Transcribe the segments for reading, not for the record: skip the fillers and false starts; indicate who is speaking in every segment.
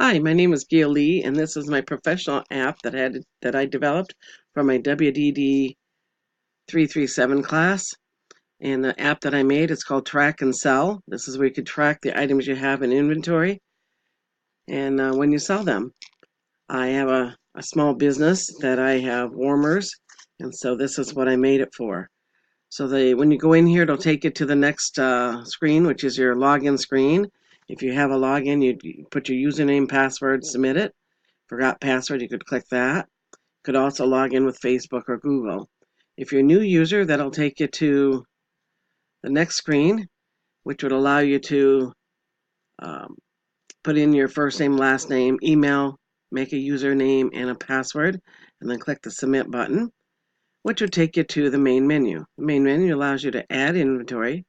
Speaker 1: Hi, my name is Gail Lee, and this is my professional app that I developed for my WDD 337 class. And the app that I made is called Track and Sell. This is where you can track the items you have in inventory and when you sell them. I have a small business that I have warmers, and so this is what I made it for. So when you go in here, it'll take you to the next screen, which is your login screen. If you have a login, you put your username, password, submit it. Forgot password, you could click that. Could also log in with Facebook or Google. If you're a new user, that'll take you to the next screen, which would allow you to um, put in your first name, last name, email, make a username and a password, and then click the submit button, which would take you to the main menu. The main menu allows you to add inventory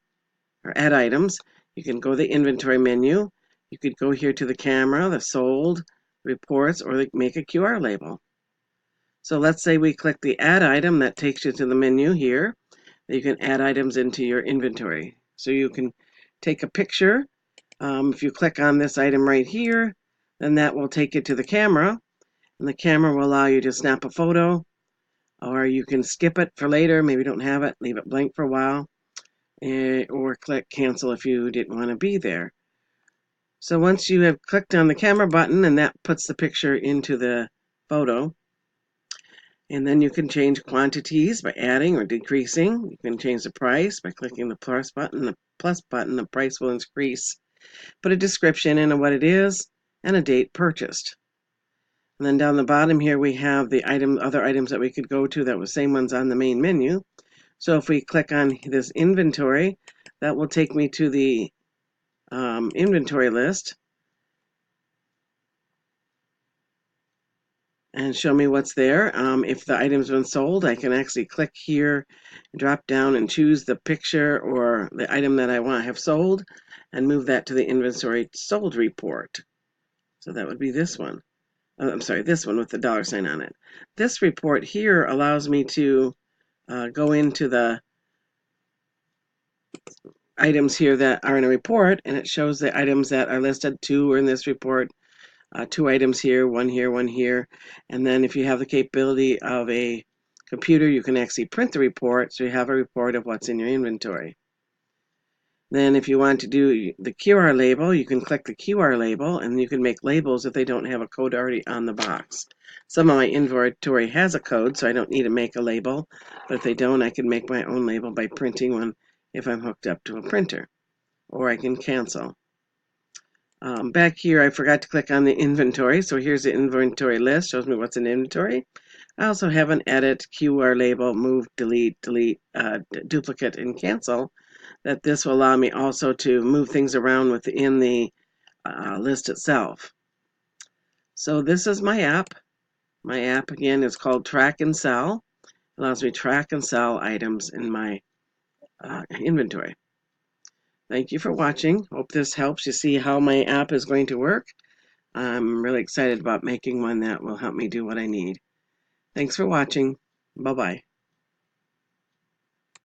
Speaker 1: or add items. You can go to the inventory menu. You could go here to the camera, the sold, reports, or make a QR label. So let's say we click the add item, that takes you to the menu here. You can add items into your inventory. So you can take a picture. If you click on this item right here, then that will take you to the camera, and the camera will allow you to snap a photo, or you can skip it for later. Maybe you don't have it, leave it blank for a while, or click cancel if you didn't want to be there. So once you have clicked on the camera button, and that puts the picture into the photo, and then you can change quantities by adding or decreasing. You can change the price by clicking the plus button. The price will increase. Put a description in of what it is and a date purchased. And then down the bottom here we have the other items that we could go to that were same ones on the main menu. So if we click on this inventory, that will take me to the inventory list and show me what's there. If the item's been sold, I can actually click here, drop down and choose the picture or the item that I want to have sold and move that to the inventory sold report. So that would be this one. I'm sorry, this one with the $sign on it. This report here allows me to go into the items here that are in a report, and it shows the items that are listed. 2 are in this report, 2 items here, one here. And then if you have the capability of a computer, you can actually print the report, so you have a report of what's in your inventory. Then if you want to do the QR label, you can click the QR label, and you can make labels if they don't have a code already on the box. Some of my inventory has a code, so I don't need to make a label, but if they don't, I can make my own label by printing one if I'm hooked up to a printer, or I can cancel. Back here, I forgot to click on the inventory, so here's the inventory list, shows me what's in inventory. I also have an edit, QR label, move, delete, duplicate, and cancel. That this will allow me also to move things around within the list itself. So this is my app. My app again is called Track and Sell. It allows me to track and sell items in my inventory. Thank you for watching. Hope this helps you see how my app is going to work. I'm really excited about making one that will help me do what I need. Thanks for watching. Bye-bye.